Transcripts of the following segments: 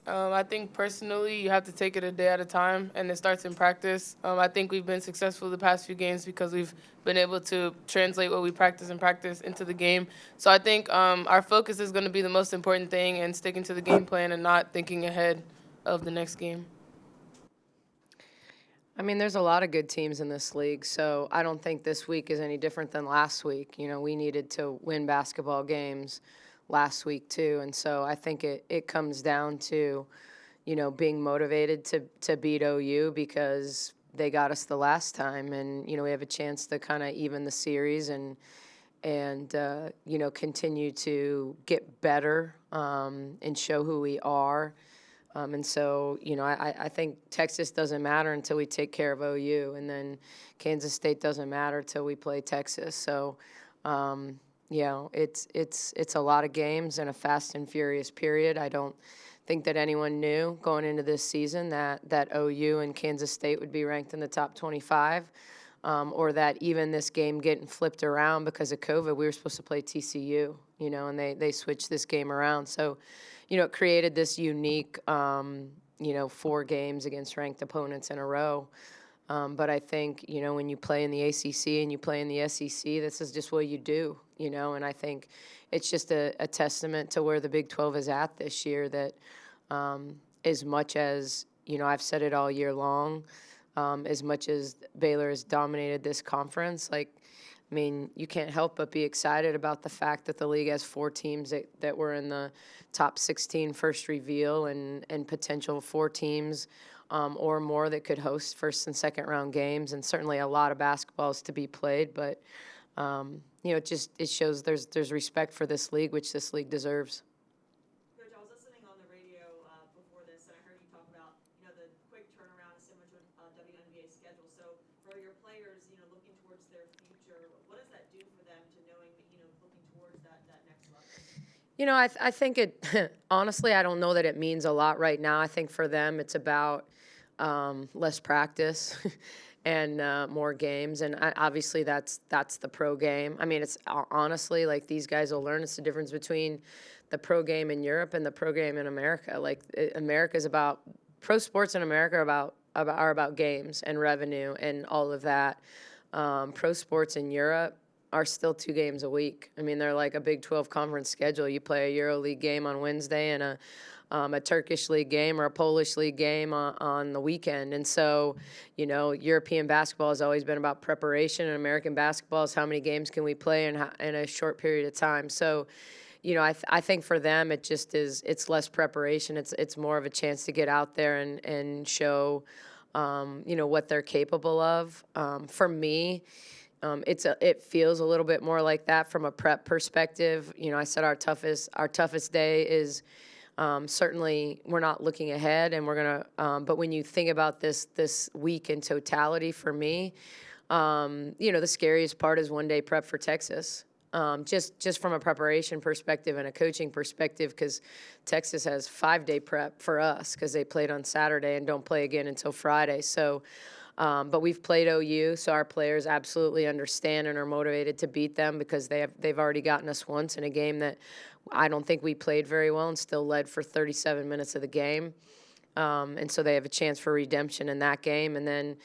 I think personally, you have to take it a day at a time, and it starts in practice. I think we've been successful the past few games because we've been able to translate what we practice and practice into the game. So I think our focus is going to be the most important thing, and sticking to the game plan and not thinking ahead of the next game. I mean, there's a lot of good teams in this league, so I don't think this week is any different than last week. You know, we needed to win basketball games last week too, and so I think it comes down to, you know, being motivated to beat OU because they got us the last time, and you know we have a chance to kind of even the series and you know continue to get better and show who we are. And so, you know, I think Texas doesn't matter until we take care of OU, and then Kansas State doesn't matter until we play Texas. So, you know, it's a lot of games in a fast and furious period. I don't think that anyone knew going into this season that OU and Kansas State would be ranked in the top 25, or that even this game getting flipped around because of COVID, we were supposed to play TCU, you know, and they switched this game around. So, you know, it created this unique, you know, 4 games against ranked opponents in a row. But I think, you know, when you play in the ACC and you play in the SEC, this is just what you do, you know, and I think it's just a testament to where the Big 12 is at this year that as much as, you know, I've said it all year long, as much as Baylor has dominated this conference, like, I mean, you can't help but be excited about the fact that the league has 4 teams that were in the top 16 first reveal and potential 4 teams or more that could host first and second round games, and certainly a lot of basketballs to be played. But, you know, it shows there's respect for this league, which this league deserves. Coach, I was listening on the radio before this, and I heard you talk about, you know, the quick turnaround is similar to a WNBA schedule. So for your players, you know, looking towards their future, what does that do for them to knowing that, you know, looking towards that next level? You know, I think it, honestly, I don't know that it means a lot right now. I think for them, it's about less practice and more games. And obviously, that's the pro game. I mean, it's honestly like these guys will learn it's the difference between the pro game in Europe and the pro game in America. Like, America's about pro sports in America are about games and revenue and all of that. Pro sports in Europe are still 2 games a week. I mean, they're like a Big 12 conference schedule. You play a EuroLeague game on Wednesday and a Turkish league game or a Polish league game on the weekend. And so, you know, European basketball has always been about preparation, and American basketball is how many games can we play in a short period of time. So, you know, I think for them it just is, it's less preparation. It's more of a chance to get out there and show, you know, what they're capable of. For me, it feels a little bit more like that from a prep perspective. You know, I said our toughest day is certainly we're not looking ahead, and we're gonna. But when you think about this week in totality, for me, you know, the scariest part is 1 day prep for Texas. Just from a preparation perspective and a coaching perspective, because Texas has 5-day prep for us because they played on Saturday and don't play again until Friday. So. But we've played OU, so our players absolutely understand and are motivated to beat them because they've already gotten us once in a game that I don't think we played very well and still led for 37 minutes of the game. And so they have a chance for redemption in that game. And then,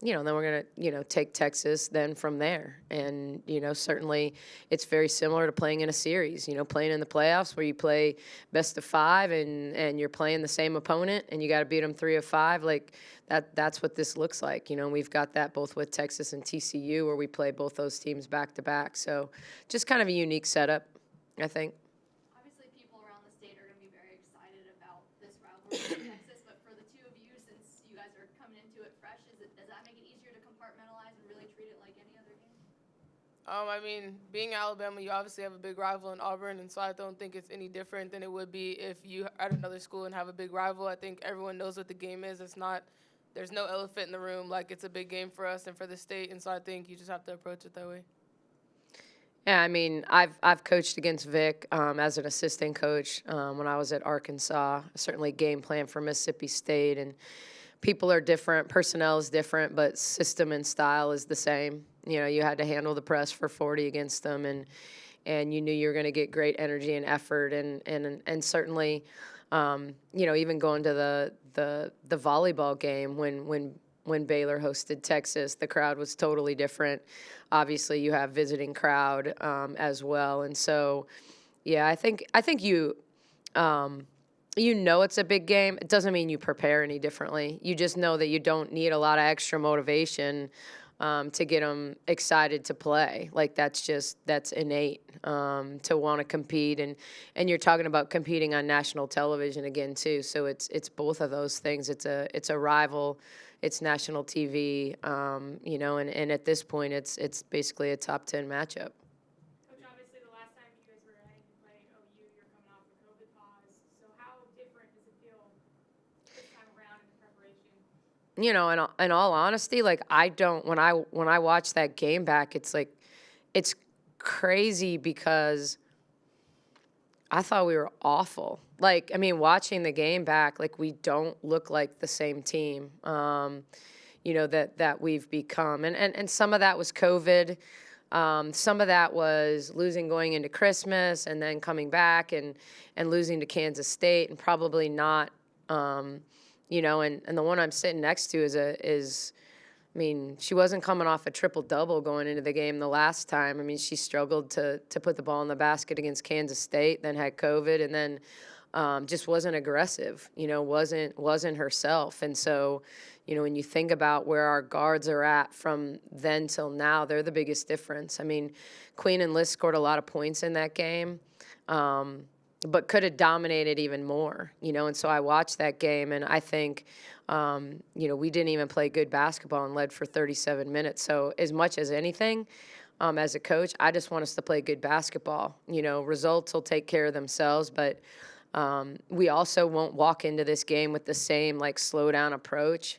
you know, then we're going to, you know, take Texas then from there. And, you know, certainly it's very similar to playing in a series, you know, playing in the playoffs where you play best of 5 and you're playing the same opponent and you got to beat them 3 of 5. Like that's what this looks like. You know, we've got that both with Texas and TCU where we play both those teams back to back. So just kind of a unique setup, I think. Obviously, people around the state are going to be very excited about this rivalry in Texas, but for the 2 of you, since you guys are coming into it fresh, does that make it easier to compartmentalize and really treat it like any other game? I mean, being Alabama, you obviously have a big rival in Auburn, and so I don't think it's any different than it would be if you at another school and have a big rival. I think everyone knows what the game is. There's no elephant in the room. Like, it's a big game for us and for the state, and so I think you just have to approach it that way. Yeah, I mean, I've coached against Vic as an assistant coach when I was at Arkansas. Certainly, game plan for Mississippi State, and people are different, personnel is different, but system and style is the same. You know, you had to handle the press for 40 against them, and and you knew you were going to get great energy and effort, and certainly, even going to the volleyball game when Baylor hosted Texas, the crowd was totally different. Obviously, you have visiting crowd as well, and so yeah, I think it's a big game. It doesn't mean you prepare any differently. You just know that you don't need a lot of extra motivation to get them excited to play. Like that's innate to want to compete, and you're talking about competing on national television again too. So it's both of those things. It's a rival. It's national TV, and at this point, it's basically a top 10 matchup. Coach, obviously the last time you guys were ahead and playing OU, you're coming off a COVID pause. So how different does it feel this time around in the preparation? In all honesty, like I don't when I watch that game back, it's like it's crazy because I thought we were awful. Like, I mean, watching the game back, like we don't look like the same team, that we've become. And some of that was COVID. Some of that was losing going into Christmas and then coming back and losing to Kansas State and probably not, and the one I'm sitting next to I mean, she wasn't coming off a triple-double going into the game the last time. I mean, she struggled to put the ball in the basket against Kansas State, then had COVID, and then just wasn't aggressive, wasn't herself. And so, when you think about where our guards are at from then till now, they're the biggest difference. I mean, Queen and Liz scored a lot of points in that game, but could have dominated even more, and so I watched that game, and I think, we didn't even play good basketball and led for 37 minutes. So as much as anything, as a coach, I just want us to play good basketball. Results will take care of themselves, but we also won't walk into this game with the same, slow down approach.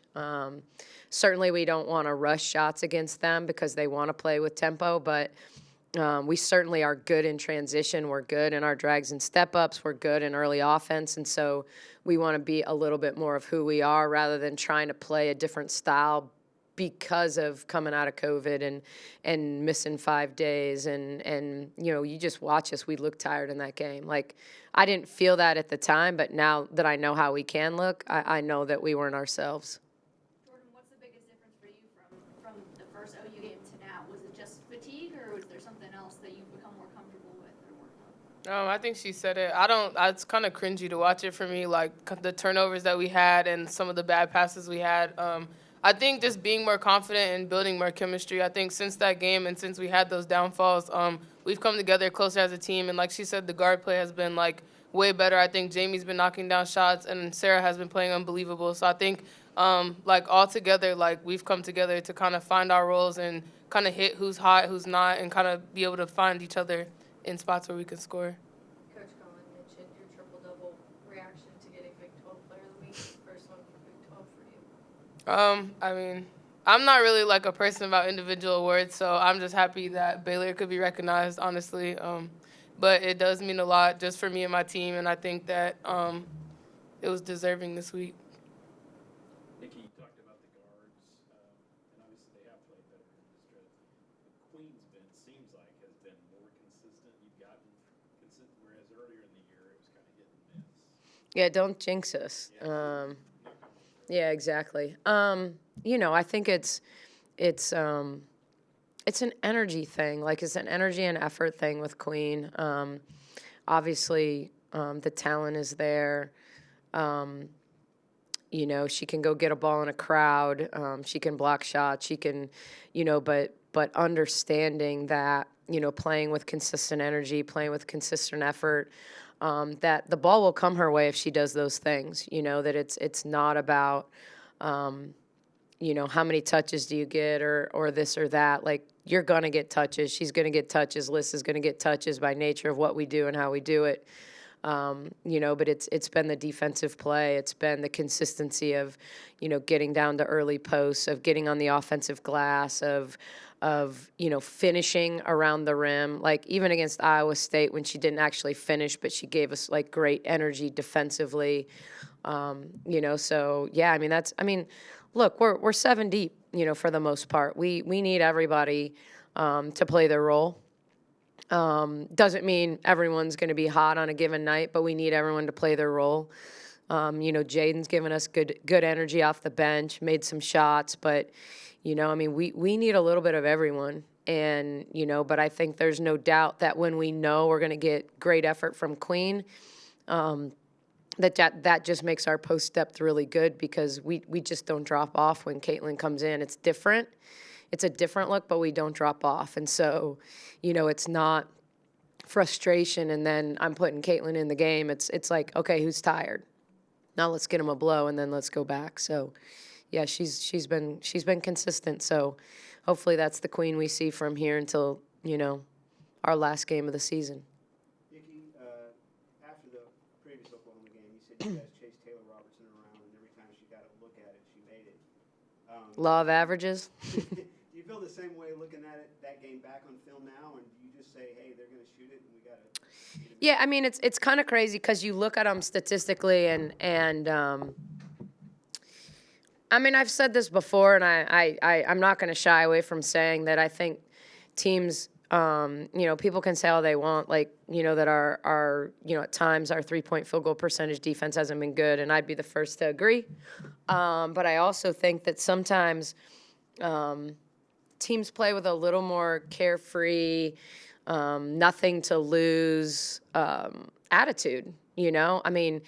Certainly we don't want to rush shots against them because they want to play with tempo, but we certainly are good in transition. We're good in our drags and step-ups. We're good in early offense. And so we want to be a little bit more of who we are rather than trying to play a different style because of coming out of COVID and missing 5 days. And you just watch us. We look tired in that game. I didn't feel that at the time, but now that I know how we can look, I know that we weren't ourselves. Jordan, what's the biggest difference for you from the first OU game to now? Was it just fatigue, or was there something else that you've become more comfortable with or worked on? I think she said it. It's kind of cringy to watch it for me, the turnovers that we had and some of the bad passes we had. I think just being more confident and building more chemistry. I think since that game and since we had those downfalls, we've come together closer as a team. And like she said, the guard play has been way better. I think Jamie's been knocking down shots and Sarah has been playing unbelievable. So I think all together, we've come together to kind of find our roles and kind of hit who's hot, who's not, and kind of be able to find each other in spots where we can score. Coach Cohen mentioned your triple-double reaction to getting Big 12 Player of the Week, first one for Big 12 for you. I mean, I'm not really a person about individual awards, so I'm just happy that Baylor could be recognized, honestly. But it does mean a lot just for me and my team, and I think that it was deserving this week. Nikki, you talked about the guards, and obviously they have played better in this stretch. Queen's seems like, has been more consistent. You've gotten consistent, whereas earlier in the year it was kind of hit and miss. Yeah, don't jinx us. Yeah, exactly. I think it's an energy thing. It's an energy and effort thing with Queen. Obviously, the talent is there. She can go get a ball in a crowd. She can block shots. She can, but understanding that, playing with consistent energy, playing with consistent effort, that the ball will come her way if she does those things. That it's not about, how many touches do you get or this or that. You're going to get touches. She's going to get touches. Liz is going to get touches by nature of what we do and how we do it. But it's been the defensive play. It's been the consistency of, getting down to early posts, of getting on the offensive glass, of finishing around the rim. Even against Iowa State when she didn't actually finish, but she gave us great energy defensively. So yeah, look, we're 7 deep, for the most part. We need everybody to play their role. Doesn't mean everyone's going to be hot on a given night, but we need everyone to play their role. Jaden's given us good energy off the bench, made some shots, but we need a little bit of everyone. And but I think there's no doubt that when we know we're going to get great effort from Queen, that just makes our post depth really good because we just don't drop off when Caitlin comes in. It's different. It's a different look, but we don't drop off. And so, it's not frustration and then I'm putting Caitlin in the game. It's like, okay, who's tired? Now let's get him a blow and then let's go back. So, yeah, she's been consistent. So, hopefully that's the Queen we see from here until, our last game of the season. Nikki, after the previous Oklahoma game, you said you guys chased Taylor Robertson around, and every time she got a look at it, she made it. Law of averages. Do you feel the same way looking at it, that game back on film now, and do you just say, hey, they're going to shoot it, and we got to? Yeah, I mean, it's kind of crazy because you look at them statistically, and I mean, I've said this before, and I'm not going to shy away from saying that I think teams, people can say all they want, that our at times our 3-point field goal percentage defense hasn't been good, and I'd be the first to agree. But I also think that sometimes teams play with a little more carefree, nothing to lose attitude. I mean,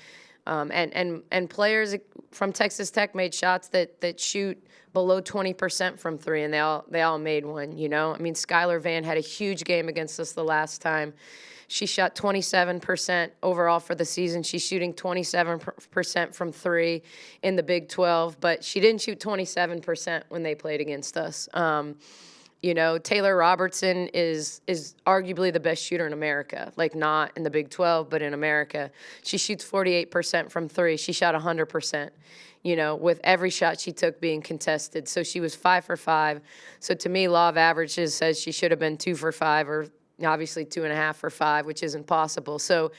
and players from Texas Tech made shots that shoot below 20% from three, and they all made one. I mean, Skylar Van had a huge game against us the last time. She shot 27% overall for the season. She's shooting 27% from three in the Big 12, but she didn't shoot 27% when they played against us. Taylor Robertson is arguably the best shooter in America, not in the Big 12, but in America. She shoots 48% from three. She shot 100%, with every shot she took being contested. So she was 5 for 5. So to me, law of averages says she should have been 2 for 5 or obviously 2.5 for 5, which isn't possible. So,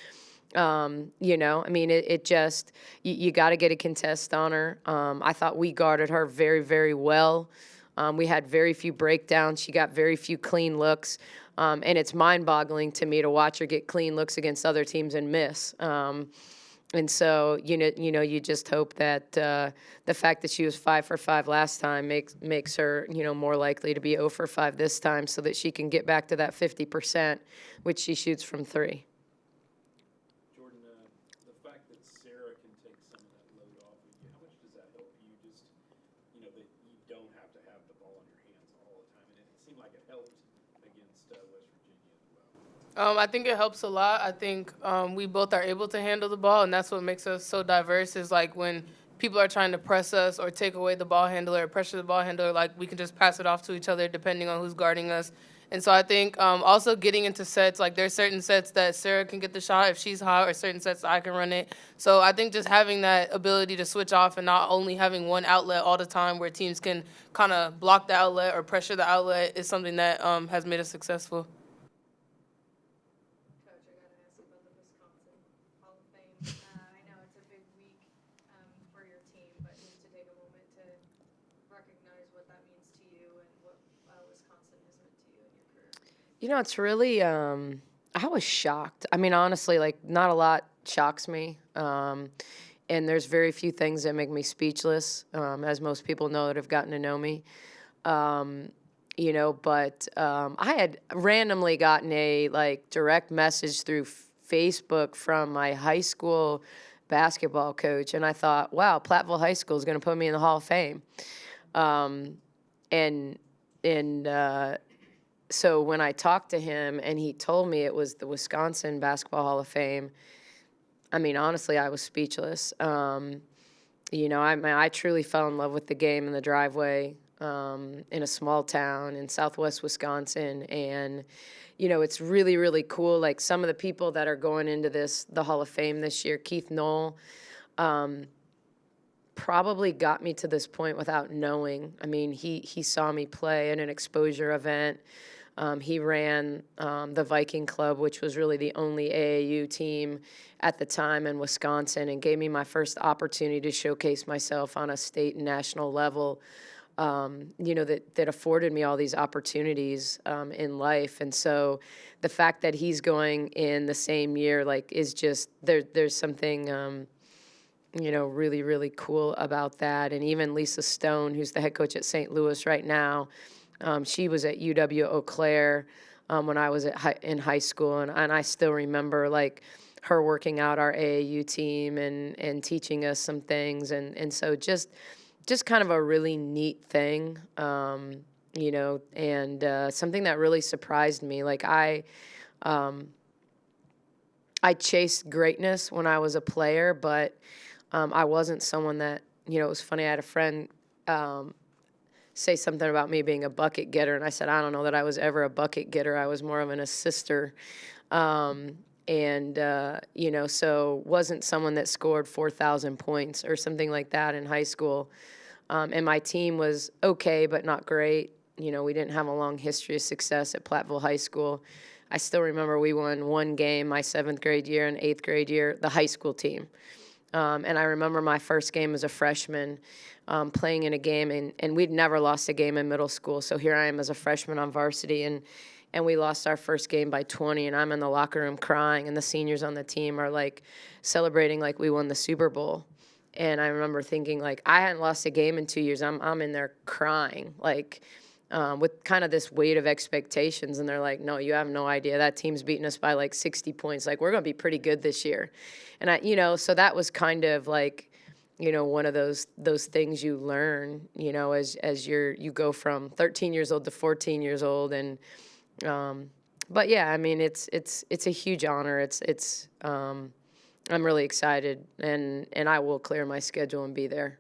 I mean, it just, you got to get a contest on her. I thought we guarded her very, very well. We had very few breakdowns. She got very few clean looks. And it's mind-boggling to me to watch her get clean looks against other teams and miss. And so, you just hope that the fact that she was 5 for 5 last time makes her, more likely to be 0 for 5 this time so that she can get back to that 50%, which she shoots from three. Jordan, the fact that Sarah can take some of that load off of you, how much does that help you just, that you don't have to have the ball in your hands all the time? And it seemed like it helped against West Virginia as well. I think it helps a lot. I think we both are able to handle the ball, and that's what makes us so diverse is when people are trying to press us or take away the ball handler or pressure the ball handler, we can just pass it off to each other depending on who's guarding us. And so I think also getting into sets, there's certain sets that Sarah can get the shot if she's hot or certain sets that I can run it. So I think just having that ability to switch off and not only having one outlet all the time where teams can kind of block the outlet or pressure the outlet is something that has made us successful. Coach, I gotta ask you about the Wisconsin Hall of Fame. I know it's a big week for your team, but just to take a moment to recognize what that means to you and what Wisconsin has meant to you in your career. It's really, I was shocked. I mean, honestly, not a lot shocks me. And there's very few things that make me speechless, as most people know that have gotten to know me. But I had randomly gotten a direct message through Facebook from my high school basketball coach, and I thought, wow, Platteville High School is going to put me in the Hall of Fame. So when I talked to him and he told me it was the Wisconsin Basketball Hall of Fame, I mean, honestly, I was speechless. I truly fell in love with the game in the driveway in a small town in southwest Wisconsin. And, it's really, really cool. Some of the people that are going into the Hall of Fame this year, Keith Knoll, probably got me to this point without knowing. I mean, he saw me play at an exposure event. He ran the Viking Club, which was really the only AAU team at the time in Wisconsin, and gave me my first opportunity to showcase myself on a state and national level. that afforded me all these opportunities in life. And so the fact that he's going in the same year, like, is just there's something, really, really cool about that. And even Lisa Stone, who's the head coach at St. Louis right now, she was at UW Eau Claire when I was in high school. And I still remember, like, her working out our AAU team and teaching us some things. And so just kind of a really neat thing, and something that really surprised me. Like, I chased greatness when I was a player, but I wasn't someone that, it was funny. I had a friend say something about me being a bucket getter, and I said, I don't know that I was ever a bucket getter. I was more of an assister. So wasn't someone that scored 4,000 points or something like that in high school. And my team was okay, but not great. We didn't have a long history of success at Platteville High School. I still remember we won one game my 7th grade year and 8th grade year, the high school team. And I remember my first game as a freshman playing in a game, and we'd never lost a game in middle school. So here I am as a freshman on varsity, and we lost our first game by 20, and I'm in the locker room crying, and the seniors on the team are, like, celebrating like we won the Super Bowl. And I remember thinking, like, I hadn't lost a game in 2 years. I'm in there crying, like, with kind of this weight of expectations. And they're like, no, you have no idea. That team's beating us by like 60 points. Like, we're going to be pretty good this year. And so that was kind of like, one of those things you learn, as you go from 13 years old to 14 years old. And, but yeah, I mean, it's a huge honor. I'm really excited, and I will clear my schedule and be there.